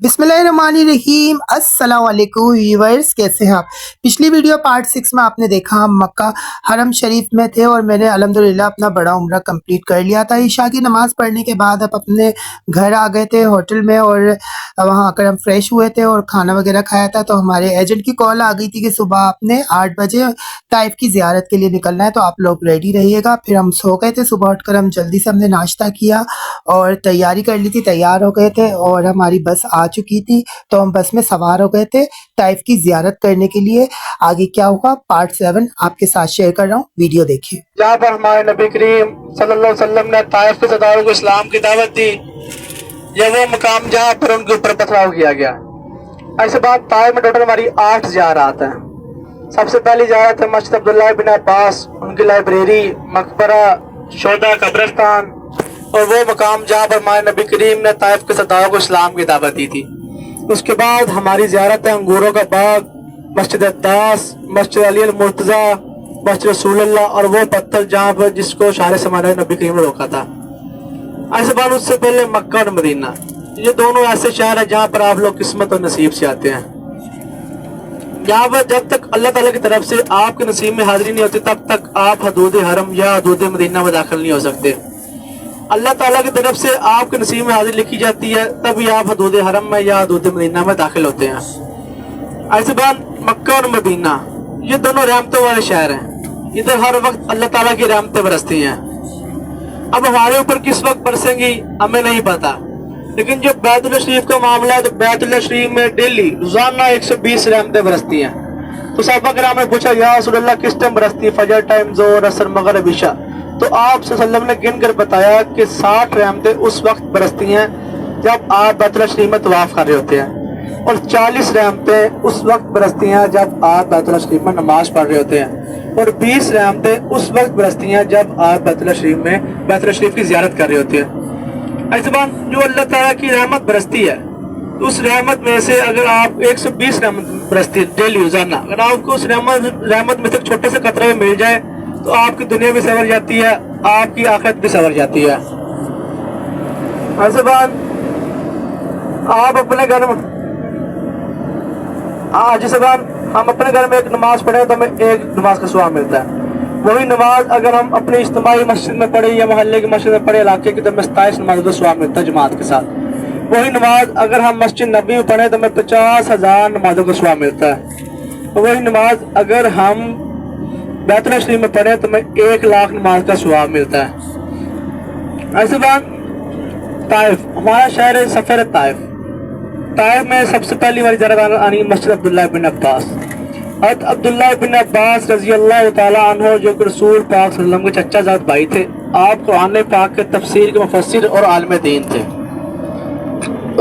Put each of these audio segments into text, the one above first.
बिस्मिल्लाहिर्रहमानिर्रहीम। अस्सलाम वालेकुम व्यूअर्स, कैसे हैं आप। पिछली वीडियो पार्ट 6 में आपने देखा हम मक्का हरम शरीफ में थे और मैंने अल्हम्दुलिल्लाह अपना बड़ा उम्रा कंप्लीट कर लिया था। ईशा की नमाज़ पढ़ने के बाद अब अपने घर आ गए थे होटल में और वहाँ आकर हम फ्रेश हुए थे और खाना वगैरह खाया था। तो हमारे एजेंट की कॉल आ गई थी कि सुबह आपने 8 बजे ताइफ की ज़ियारत के लिए निकलना है, तो आप लोग रेडी रहिएगा। फिर हम सो गए थे। सुबह उठकर हम जल्दी से हमने नाश्ता किया और तैयारी कर ली थी, तैयार हो गए थे और हमारी बस आ चुकी थी। तो हम बस में सवार हो गए थे ताइफ की ज़ियारत करने के लिए। आगे क्या हुआ पार्ट 7 आपके साथ शेयर कर रहा हूँ, वीडियो देखिए। जहाँ पर हमारे नबी करीम सल्लल्लाहु अलैहि वसल्लम ने ताइफ के सरदारों को इस्लाम की दावत दी, यह वो मकाम जहाँ पर उनके ऊपर पथराव किया गया। ऐसे बात ताइफ में टोटल हमारी 8 ज़ियारत हैं। सबसे पहली ज़ियारत है मस्जिद अब्दुल्लाह बिन अब्बास, उनकी लाइब्रेरी, मकबरा, शोदा कब्रिस्तान और वो मकाम जहाँ पर हमारे नबी करीम ने ताइफ के सरदारों को इस्लाम की दावत दी थी। उसके बाद हमारी ज़ियारत है अंगूरों का बाग, मस्जिद अद्दास, मस्जिद अली अल मुर्तज़ा, मस्जिद रसूलुल्लाह और वो पत्थर जहाँ पर जिसको शार समाना नबी करीम ने रोका था। ऐसे बात उससे पहले मक्का और मदीना, ये दोनों ऐसे शहर हैं जहाँ पर आप लोग किस्मत और नसीब से आते हैं। यहाँ पर जब तक अल्लाह ताला की तरफ से आपके नसीब में हाजिरी नहीं होती तब तक आप हदूद हरम या हदूद मदीना में दाखिल नहीं हो सकते। अल्लाह ताला की तरफ से आपके नसीब में हाजिरी लिखी जाती है तभी आप हदूद हरम में या हदूद मदीना में दाखिल होते हैं। ऐसे बात मक्का और मदीना, ये दोनों रहमतों वाले शहर हैं। इधर हर वक्त अल्लाह ताला की रहमतें बरसती हैं। अब हमारे ऊपर किस वक्त बरसेंगी हमें नहीं पता, लेकिन जो बैतुल्लाह शरीफ का मामला है तो बैतुल्लाह शरीफ में डेली रोजाना 120 रहमतें बरसती हैं। तो सहाबा किराम ने पूछा, या रसूलल्लाह किस टाइम बरसती है? फजर टाइम, ज़ोहर, असर, मगरिब, इशा। तो आप सल्लल्लाहु अलैहि वसल्लम ने गिन कर बताया कि 60 रहमतें उस वक्त बरसती हैं जब आप बैतुल्लाह शरीफ में तवाफ कर रहे होते हैं और 40 रहमतें उस वक्त बरसती हैं जब आप बैतुल्लाह शरीफ में नमाज पढ़ रहे होते हैं और 20 रहमतें उस वक्त बरसती हैं जब आप बैतुल्लाह शरीफ की ज़ियारत कर रहे होते हैं। ऐसे बात जो अल्लाह ताला की रहमत बरसती है, तो उस रहमत में से अगर आप 120 रहमत बरसती है डेली रोजाना, अगर आपको उस रहमत में से छोटे से कतरे में मिल जाए तो आपकी दुनिया भी संवर जाती है, आपकी आखिरत भी संवर जाती है। ऐसे बात आप अपने घर में जैसे बात हम अपने घर में एक नमाज पढ़े तो हमें एक नमाज का सवाब मिलता है। वही नमाज अगर हम अपनी इज्तिमाई मस्जिद में पढ़े या मोहल्ले की मस्जिद में पढ़े, इलाके की, तो हमें 27 नमाज का सवाब मिलता है जमात के साथ। वही नमाज अगर हम मस्जिद नबी में पढ़े तो हमें 50,000 नमाजों का सवाब मिलता है। वही नमाज अगर हम बैतुल्लाह शरीफ में पढ़े तो हमें 1,00,000 नमाज का सवाब मिलता है। ऐसे बात ताइफ, हमारा शहर है सफर ताइफ। ताइफ में सबसे पहली बारी ज़ियारत आनी मस्जिद अब्दुल्लाह बिन अब्बास। अब्दुल्लाह बिन अब्बास रजी अल्लाह तआला अन्हु जो रसूल पाक सल्लल्लाहु अलैहि वसल्लम के चचाजाद भाई थे, आप कुरान पाक के तफसीर के मुफस्सिर और आलिम दीन थे।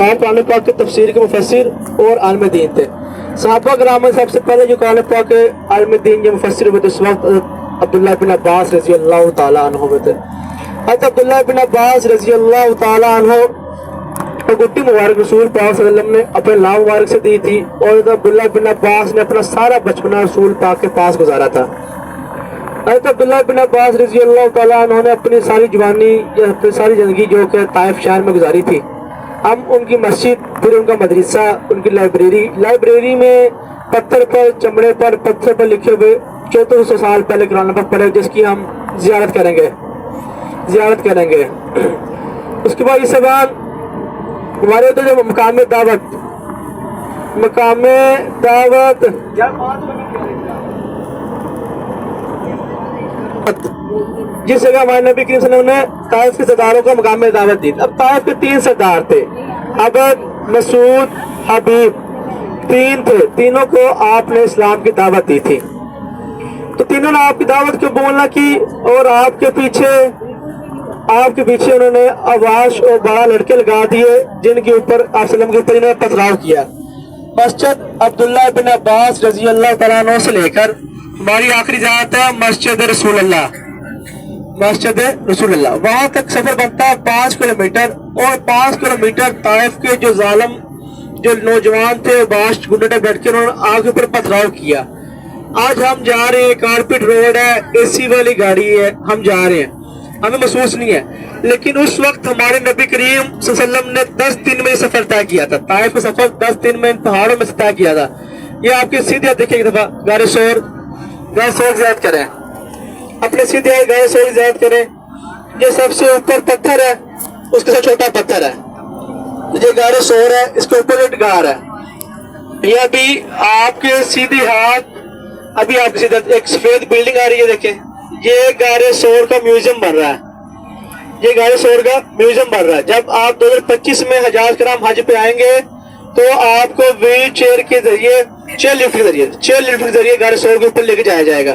आप कुरान पाक के तफसीर के मुफस्सिर और आलिम दीन थे। सहाबा किराम में सबसे पहले जो कुरान पाक के आलिम दीन के मुफस्सिर हुए थे उस वक्त अब्दुल्लाह बिन अब्बास रजी अल्लाह तआला अन्हु हुए थे। अब्दुल्लाह बिन अब्बास रजी अल्लाह तआला अन्हु तो गुट्टी मुबारक रसूल पाक सल्लल्लाहु अलैहि वसल्लम ने अपने लाल मुबारक से दी थी और अब्दुल्लाह बिन अब्बास ने अपना सारा बचपना रसूल पाक के पास गुजारा था। अब्दुल्लाह बिन अब्बास रज़ी अल्लाह तआला अन्हु ने अपनी सारी जवानी या अपनी सारी ज़िंदगी जो कि ताइफ शहर में गुजारी थी। हम उनकी मस्जिद, फिर उनका मदरसा, उनकी लाइब्रेरी में पत्थर पर, चमड़े पर, पत्थर पर लिखे हुए 1400 साल पहले कुरान पाक पढ़े, जिसकी हम ज़ियारत करेंगे। उसके बाद इस बाद हमारे तो जो मकाम दावत जिस जगह हमारे नबी करीम सल्लल्लाहु अलैहि वसल्लम ने ताइफ के सरदारों को मकाम दावत दी। अब ताइफ के 3 सरदार थे, अबद, मसूद, हबीब, 3 थे। तीनों को आपने इस्लाम की दावत दी थी। तो तीनों ने आपकी दावत को बोलना की और आपके पीछे उन्होंने आवाज और 12 लड़के लगा दिए जिनके ऊपर आप सल्लम के ऊपर इन्होंने पथराव किया। मस्जिद अब्दुल्लाह बिन अब्बास रजी अल्लाह तआला अन्हु से लेकर हमारी आखिरी ज़ियारत है मस्जिद रसूलुल्लाह, वहां तक सफर बनता है 5 किलोमीटर और 5 किलोमीटर ताइफ के जो जालिम जो नौजवान थे बाश गुंडे बैठ के उन्होंने आग ऊपर पथराव किया। आज हम जा रहे हैं, कारपेट रोड है, AC वाली गाड़ी है, हम जा रहे हैं। ہمیں محسوس نہیں ہے، لیکن اس وقت ہمارے نبی کریم صلی اللہ علیہ وسلم نے 10 دن میں یہ سفر طے کیا تھا۔ طائف کا سفر 10 دن میں ان پہاڑوں میں سے طے کیا تھا۔ یہ آپ کے سیدھے دیکھیں ایک دفعہ غار ثور زیارت کریں، اپنے سیدھے غار ثور زیارت کریں۔ یہ سب سے اوپر پتھر ہے، اس کے ساتھ چھوٹا پتھر ہے، یہ غار ثور ہے، اس کے اوپر ایک غار ہے۔ یہ ابھی آپ کے سیدھے ہاتھ، ابھی آپ کے سیدھے ایک سفید بلڈنگ آ رہی ہے، دیکھیں یہ غار ثور کا میوزیم بن رہا ہے، یہ غار ثور کا میوزیم بن رہا ہے۔ جب آپ 2025 میں حجاز کرام حج پہ آئیں گے تو آپ کو ویل چیئر کے ذریعے چیئر لفٹ کے ذریعے غار ثور کے اوپر لے کے جایا جائے گا۔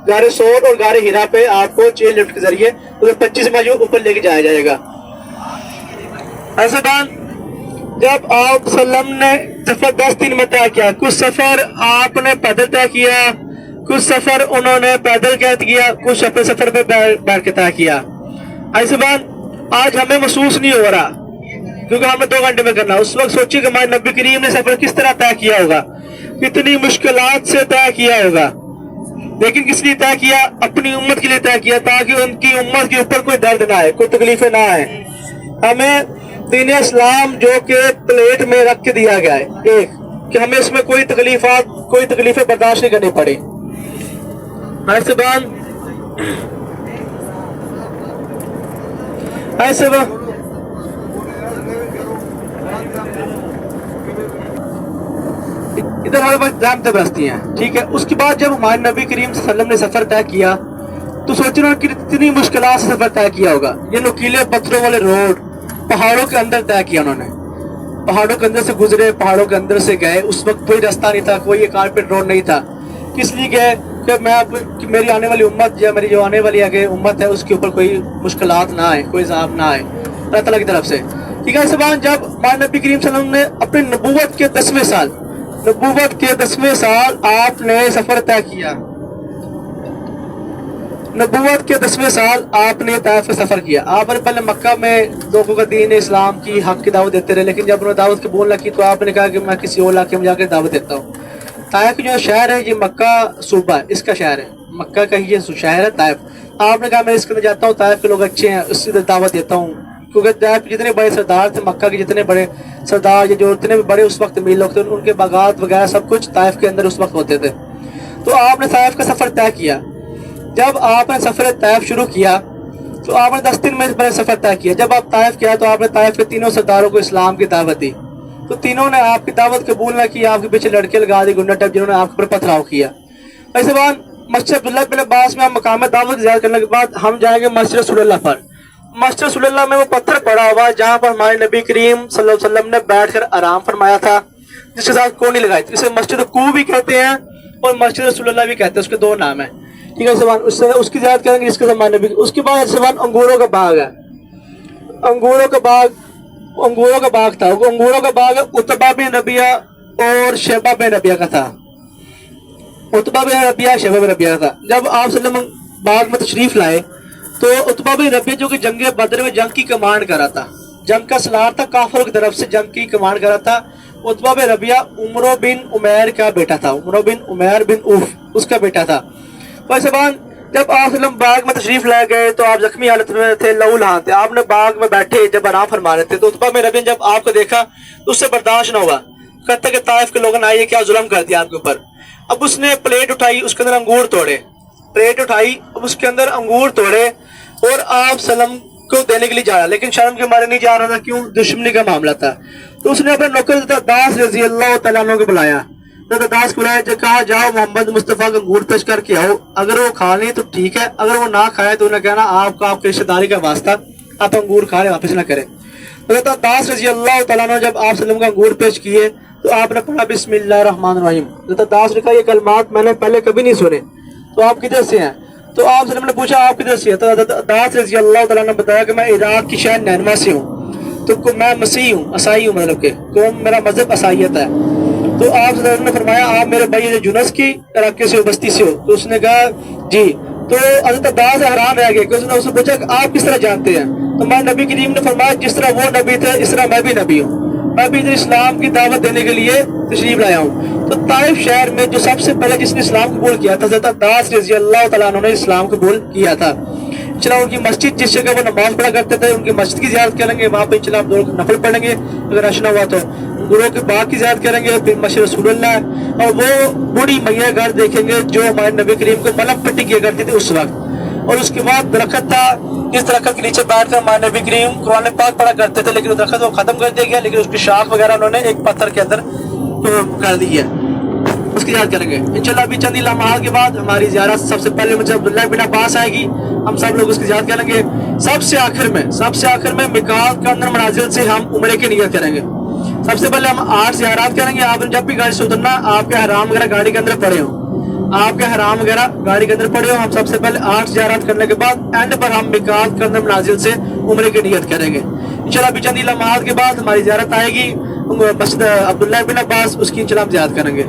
غار ثور اور غار ہیرا پہ آپ کو چیئر لفٹ کے ذریعے 2025 میں جو اوپر لے کے جایا جائے گا۔ ایسا بات جب آپ صلی اللہ علیہ وسلم نے سفر 10 دن میں طے کیا، کچھ سفر آپ نے پیدل طے کیا، کچھ سفر انہوں نے پیدل قید کیا، کچھ اپنے سفر پہ بیٹھ کے طے کیا۔ ایسے بات آج ہمیں محسوس نہیں ہو رہا کیونکہ ہمیں 2 گھنٹے میں کرنا۔ اس وقت سوچیے کہ ہمارے نبی کریم نے سفر کس طرح طے کیا ہوگا، کتنی مشکلات سے طے کیا ہوگا، لیکن کس لیے طے کیا؟ اپنی امت کے لیے طے کیا تاکہ ان کی امت کے اوپر کوئی درد نہ آئے، کوئی تکلیفیں نہ آئے۔ ہمیں دین اسلام جو کہ پلیٹ میں رکھ کے دیا گیا ہے ایک، کہ ہمیں اس میں کوئی تکلیفیں برداشت نہیں کرنی پڑی۔ ایسے ادھر ہمارے پاس جانتے برستی ہیں، ٹھیک ہے۔ اس کے بعد جب ہمارے نبی کریم صلی اللہ علیہ وسلم نے سفر طے کیا تو سوچنا کہ کتنی مشکلات سے سفر طے کیا ہوگا۔ یہ نوکیلے پتھروں والے روڈ پہاڑوں کے اندر طے کیا انہوں نے، پہاڑوں کے اندر سے گزرے، پہاڑوں کے اندر سے گئے۔ اس وقت کوئی راستہ نہیں تھا، کوئی کارپیٹ روڈ نہیں تھا۔ کس لیے گئے؟ کہ میری آنے والی امت یا میری جو آنے والی آگے امت ہے اس کے اوپر کوئی مشکلات نہ آئے، کوئی عذاب نہ آئے اللہ تعالیٰ کی طرف سے، ٹھیک ہے۔ اس بعد جب ہمارے نبی کریم صلی اللہ علیہ وسلم نے اپنے نبوت کے 10ویں سال آپ نے سفر طے کیا، نبوت کے 10ویں سال آپ نے طائف کا سفر کیا۔ آپ نے پہلے مکہ میں لوگوں کا دین اسلام کی حق کی دعوت دیتے رہے، لیکن جب انہوں نے دعوت قبول نہ کی تو آپ نے کہا کہ میں کسی اور علاقے میں جا کے دعوت دیتا ہوں۔ طائف جو شہر ہے یہ مکہ صوبہ ہے، اس کا شہر ہے، مکہ کا یہ شہر ہے طائف۔ آپ نے کہا میں اس کے اندر جاتا ہوں، طائف کے لوگ اچھے ہیں، اس سے دعوت دیتا ہوں، کیونکہ طائف کے جتنے بڑے سردار تھے، مکہ کے جتنے بڑے سردار یا جو اتنے بڑے اس وقت امیر لوگ تھے، ان کے باغات وغیرہ سب کچھ طائف کے اندر اس وقت ہوتے تھے۔ تو آپ نے طائف کا سفر طے کیا۔ جب آپ نے سفر طائف شروع کیا تو آپ نے 10 دن میں پہلے سفر طے کیا۔ جب آپ طائف کیا تو آپ نے طائف کے 3 سرداروں کو اسلام کی دعوت دی، تو تینوں نے آپ کی دعوت قبول نہ کی، آپ کے پیچھے لڑکے لگا دی گنڈا ٹائپ، جنہوں نے آپ کے اوپر پتھراؤ کیا۔ ایسے بعد مسجد عبداللہ بن عباس میں ہم مقام دعوت زیارت کرنے کے بعد ہم جائیں گے مسجد رسول اللہ پر۔ مسجد رسول اللہ میں وہ پتھر پڑا ہوا جہاں پر ہمارے نبی کریم صلی اللہ علیہ وسلم نے بیٹھ کر آرام فرمایا تھا، جس کے ساتھ کونی لگائی تھی، اسے مسجد کو بھی کہتے ہیں اور مسجد رسول اللہ بھی کہتے ہیں، اس کے 2 نام ہیں، ٹھیک ہے۔ اس کی زیارت کریں گے جس کے زمانے نبی۔ اس کے بعد انگوروں کا باغ ہے، انگوروں کا باغ تھا، وہ انگوروں کا باغ عتبہ بن ربیعہ اور شیبہ بن ربیعہ کا تھا، عتبہ بن ربیعہ شیبہ بن ربیعہ کا تھا۔ جب آپ صلی اللہ علیہ وسلم باغ میں تشریف لائے تو عتبہ بن ربیعہ جو کہ جنگ بدر میں جنگ کی کمانڈ کر رہا تھا، جنگ کا سلار تھا، کافروں کی طرف سے جنگ کی کمانڈ کر رہا تھا، عتبہ بن ربیعہ عمرو بن عمیر کا بیٹا تھا، عمرو بن عمیر بن اوف اس کا بیٹا تھا۔ ویسے بعد جب آپ صلی اللہ علیہ وسلم باغ میں تشریف لائے گئے تو آپ زخمی حالت میں تھے، لہو لہان تھے، آپ نے باغ میں بیٹھے جب آرام فرما رہے تھے تو عتبہ بن ربیعہ جب آپ کو دیکھا تو اس سے برداشت نہ ہوا، کہتا کہ طائف کے لوگوں نے آئیے کیا ظلم کر دیا آپ کے اوپر۔ اب اس نے پلیٹ اٹھائی، اس کے اندر انگور توڑے، پلیٹ اٹھائی، اب اس کے اندر انگور توڑے اور آپ سلم کو دینے کے لیے جا رہا، لیکن شرم کے مارے نہیں جا رہا تھا، کیوں؟ دشمنی کا معاملہ تھا۔ تو اس نے اپنے نوکر داس رضی اللہ تعالیٰ عنہ کو بلایا، داس کو بلایا، جو کہا جاؤ محمد مصطفیٰ کا انگور پیش کر کے آؤ، اگر وہ کھا لیں تو ٹھیک ہے، اگر وہ نہ کھائے تو انہیں کہنا آپ کا آپ کی رشتہ داری کا واسطہ، آپ انگور کھا لیں واپس نہ کریں۔ داس رضی اللہ تعالیٰ عنہ جب آپ وسلم کا انگور پیش کیے تو آپ نے پڑھا بسم اللہ الرحمن الرحیم۔ داس نے کہا یہ کلمات میں نے پہلے کبھی نہیں سنے، تو آپ کدھر سے ہیں؟ تو آپ وسلم نے پوچھا آپ کدھر سے ہیں؟ تو داس رضی اللہ تعالیٰ نے بتایا کہ میں عراق کی شہر نینوا سے ہوں، تو میں مسیح ہوں، عیسائی ہوں، مطلب کہ میرا مذہب عیسائیت ہے۔ تو آپ صلی اللہ علیہ وسلم نے فرمایا آپ میرے بھائی جنس کی علاقے سے ہو، بستی سے ہو؟ تو اس نے کہا جی۔ تو حضرت عباس حیران رہ گئے کہ اس نے پوچھا کہ آپ کس طرح جانتے ہیں؟ تو میں نبی کریم نے فرمایا جس طرح وہ نبی تھے اس طرح میں بھی نبی ہوں، میں بھی ادھر اسلام کی دعوت دینے کے لیے تشریف لایا ہوں۔ تو طائف شہر میں جو سب سے پہلے جس نے اسلام قبول کیا تھا حضرت عباس رضی اللہ تعالیٰ عنہ نے اسلام قبول کیا تھا۔ इंशाल्लाह उनकी मस्जिद जिस जगह वो नमाज पढ़ा करते थे उनकी मस्जिद की ज़ियारत करेंगे, वहाँ पे इंशाल्लाह हम 2 नफल पढ़ेंगे अगर रश ना हुआ तो। गुरुओं के बाग की ज़ियारत करेंगे, फिर मस्जिद रसूलुल्लाह है और वो बूढ़ी मैया घर देखेंगे जो हमारे नबी करीम को मलक पट्टी किया करती थी उस वक्त। और उसके बाद दरख्त था, इस दरख्त के नीचे बैठ कर हमारे नबी करीम कुरान पाक पढ़ा करते थे, लेकिन वो दरख्त वो ख़त्म कर दिया गया, लेकिन उसकी शाख वगैरह उन्होंने एक पत्थर के अंदर कर दी है, उसकी याद करेंगे इंशाल्लाह। अभी चंद लम्हात के बाद हमारी ज़ियारत सबसे पहले मुझे अब्दुल्लाह बिन अब्बास आएगी, हम सब लोग उसकी याद करेंगे। सबसे आखिर में मिकात के अंदर मनाजिल से हम उम्रे की नियत करेंगे। सबसे पहले हम 8 ज़ियारत करेंगे। आपने जब भी गाड़ी से उतरना आपके हराम वगैरह गाड़ी के अंदर पड़े हो, हम सबसे पहले 8 ज़ियारत करने के बाद एंड पर हम मिकात के अंदर मनाजिल से उम्रे की नियत करेंगे इंशाल्लाह। अभी चंद लम्हात के बाद हमारी ज़ियारत आएगी मस्जिद अब्दुल्लाह बिन अब्बास, उसकी इंशाल्लाह हम ज़ियारत करेंगे।